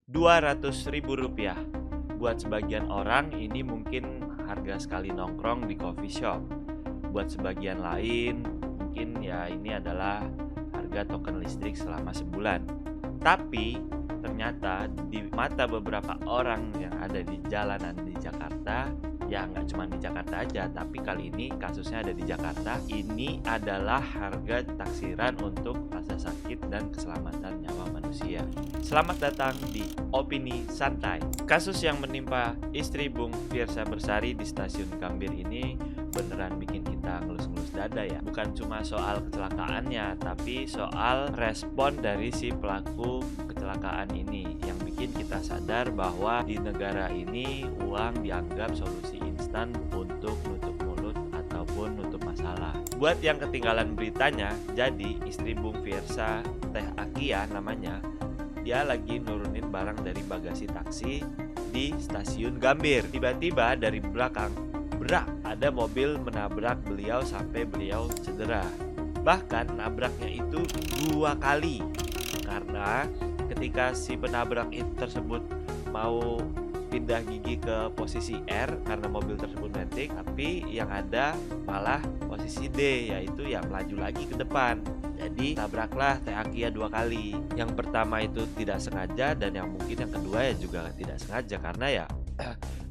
Rp200.000. Buat sebagian orang ini mungkin harga sekali nongkrong di coffee shop. Buat sebagian lain mungkin ya ini adalah harga token listrik selama sebulan. Tapi ternyata di mata beberapa orang yang ada di jalanan di Jakarta, ya nggak cuma di Jakarta aja, tapi kali ini kasusnya ada di Jakarta, ini adalah harga taksiran untuk rasa sakit dan keselamatan nyawa manusia. Selamat datang di Opini Santai. Kasus yang menimpa istri Bung Fiersa Bersari di stasiun Gambir ini beneran bikin kita ngelus-ngelus dada ya. Bukan cuma soal kecelakaannya, tapi soal respon dari si pelaku kecelakaan ini yang bikin kita sadar bahwa di negara ini uang dianggap solusi instan untuk nutup mulut ataupun nutup masalah. Buat yang ketinggalan beritanya, jadi istri Bung Fiersa, Teh Akia namanya, dia lagi nurunin barang dari bagasi taksi di stasiun Gambir. Tiba-tiba dari belakang, brak, ada mobil menabrak beliau sampai beliau cedera. Bahkan nabraknya itu 2 kali. Karena ketika si penabrak itu tersebut mau pindah gigi ke posisi R karena mobil tersebut metik, tapi yang ada malah posisi D, yaitu ya melaju lagi ke depan. Jadi tabraklah Teh Akia 2 kali. Yang pertama itu tidak sengaja, dan yang mungkin yang kedua ya juga tidak sengaja, karena ya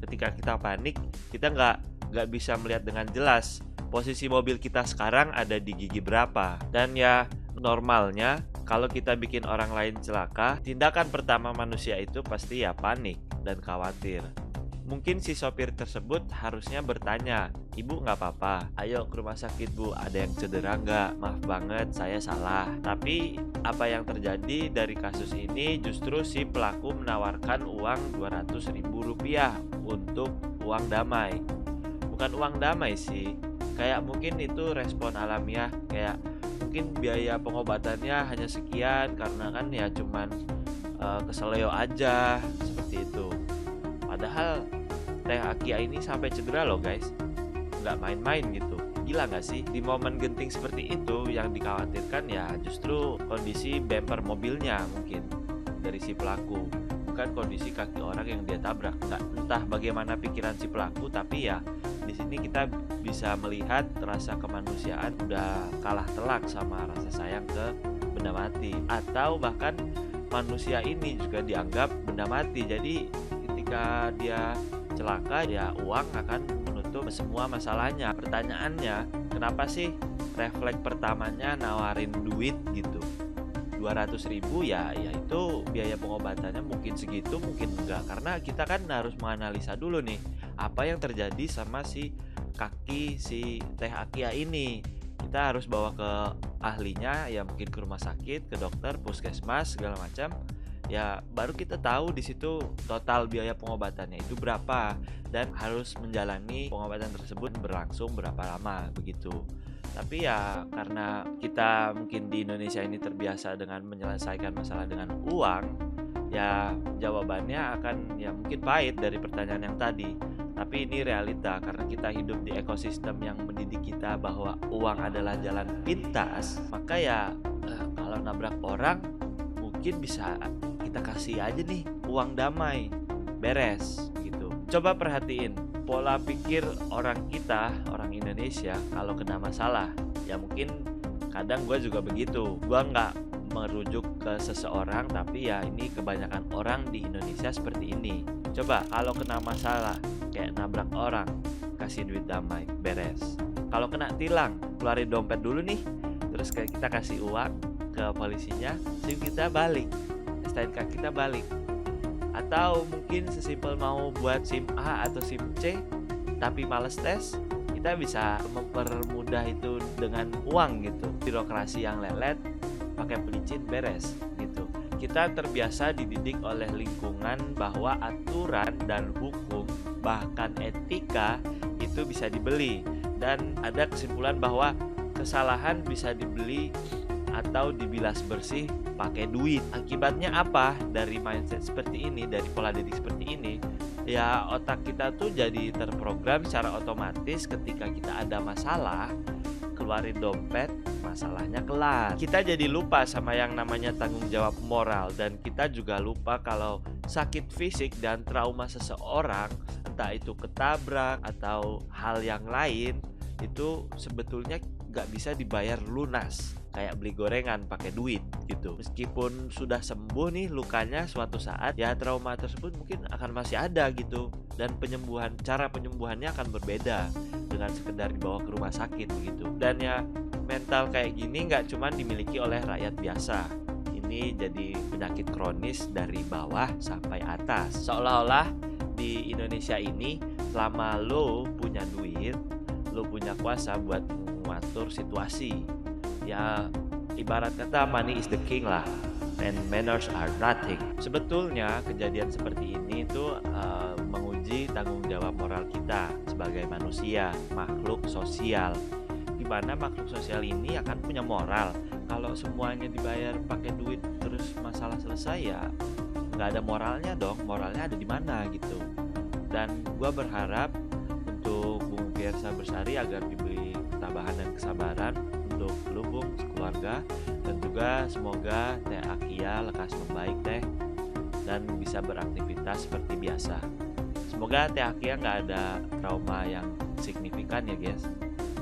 ketika kita panik kita nggak bisa melihat dengan jelas posisi mobil kita sekarang ada di gigi berapa. Dan ya normalnya kalau kita bikin orang lain celaka, tindakan pertama manusia itu pasti ya panik dan khawatir. Mungkin si sopir tersebut harusnya bertanya, "Ibu nggak apa-apa, ayo ke rumah sakit bu, ada yang cedera nggak? Maaf banget, saya salah." Tapi apa yang terjadi dari kasus ini justru si pelaku menawarkan uang Rp200.000 untuk uang damai. Bukan uang damai sih, kayak mungkin itu respon alamiah, kayak mungkin biaya pengobatannya hanya sekian karena kan ya cuman keseleo aja, seperti itu. Padahal Teh Akia ini sampai cedera loh guys, nggak main-main gitu. Gila nggak sih? Di momen genting seperti itu yang dikhawatirkan ya justru kondisi bemper mobilnya mungkin dari si pelaku, bukan kondisi kaki orang yang dia tabrak. Nggak, entah bagaimana pikiran si pelaku, tapi ya di sini kita bisa melihat rasa kemanusiaan udah kalah telak sama rasa sayang ke benda mati, atau bahkan manusia ini juga dianggap benda mati. Jadi ketika dia celaka ya uang akan menutup semua masalahnya. Pertanyaannya, kenapa sih refleks pertamanya nawarin duit gitu? 200.000 ya itu biaya pengobatannya mungkin segitu, mungkin enggak, karena kita kan harus menganalisa dulu nih apa yang terjadi sama si kaki si Teh Akia ini. Kita harus bawa ke ahlinya, ya mungkin ke rumah sakit, ke dokter, puskesmas segala macam. Ya baru kita tahu di situ total biaya pengobatannya itu berapa, dan harus menjalani pengobatan tersebut berlangsung berapa lama begitu. Tapi ya karena kita mungkin di Indonesia ini terbiasa dengan menyelesaikan masalah dengan uang, ya jawabannya akan ya mungkin pahit dari pertanyaan yang tadi. Tapi ini realita karena kita hidup di ekosistem yang mendidik kita bahwa uang adalah jalan pintas. Maka ya kalau nabrak orang mungkin bisa kita kasih aja nih uang damai, beres gitu. Coba perhatiin pola pikir orang kita, orang Indonesia kalau kena masalah. Ya mungkin kadang gue juga begitu. Gue nggak merujuk ke seseorang, tapi ya ini kebanyakan orang di Indonesia seperti ini. Coba kalau kena masalah kayak nabrak orang, kasih duit damai, beres. Kalau kena tilang, keluarin dompet dulu nih, terus kayak kita kasih uang ke polisinya, SIM kita balik, STNK kita balik. Atau mungkin sesimpel mau buat SIM A atau SIM C tapi males tes, kita bisa mempermudah itu dengan uang gitu. Birokrasi yang lelet, pakai pelicin, beres gitu. Kita terbiasa dididik oleh lingkungan bahwa aturan dan hukum, bahkan etika itu bisa dibeli, dan ada kesimpulan bahwa kesalahan bisa dibeli atau dibilas bersih pakai duit. Akibatnya apa? Dari mindset seperti ini, dari pola didik seperti ini, ya otak kita tuh jadi terprogram secara otomatis ketika kita ada masalah, ngeluarin dompet, masalahnya kelar. Kita jadi lupa sama yang namanya tanggung jawab moral, dan kita juga lupa kalau sakit fisik dan trauma seseorang, entah itu ketabrak atau hal yang lain, itu sebetulnya nggak bisa dibayar lunas kayak beli gorengan pakai duit gitu. Meskipun sudah sembuh nih lukanya, suatu saat ya trauma tersebut mungkin akan masih ada gitu, dan cara penyembuhannya akan berbeda dengan sekedar dibawa ke rumah sakit begitu. Dan ya mental kayak gini nggak cuma dimiliki oleh rakyat biasa, ini jadi penyakit kronis dari bawah sampai atas. Seolah-olah di Indonesia ini selama lo punya duit, lo punya kuasa buat mengatur situasi. Ya ibarat kata money is the king lah, and manners are nothing. Sebetulnya kejadian seperti ini tuh menguji tanggung jawab moral kita sebagai manusia, makhluk sosial. Gimana makhluk sosial ini akan punya moral kalau semuanya dibayar pakai duit terus masalah selesai? Ya nggak ada moralnya dong. Moralnya ada di mana gitu. Dan gua berharap untuk Bung Fiersa Bersari agar diberi ketabahan dan kesabaran untuk lu Bung, keluarga, dan juga semoga Teh Akia lekas membaik Teh dan bisa beraktivitas seperti biasa. Semoga Teh Akia nggak ada trauma yang signifikan ya guys.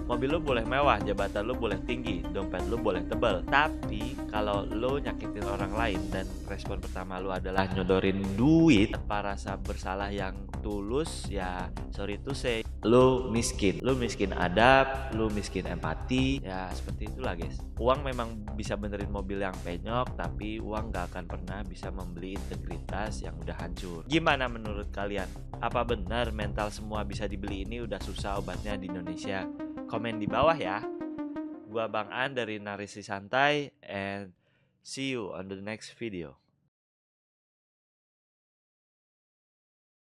Mobil lu boleh mewah, jabatan lu boleh tinggi, dompet lu boleh tebal. Tapi kalau lu nyakitin orang lain dan respon pertama lu adalah nyodorin duit tanpa rasa bersalah yang tulus, ya sorry to say, lu miskin. Lu miskin adab, lu miskin empati. Ya seperti itulah guys. Uang memang bisa benerin mobil yang penyok, tapi uang gak akan pernah bisa membeli integritas yang udah hancur. Gimana menurut kalian? Apa benar mental semua bisa dibeli ini udah susah obatnya di Indonesia? Komen di bawah ya. Gua Bang An dari Narisi Santai, and see you on the next video.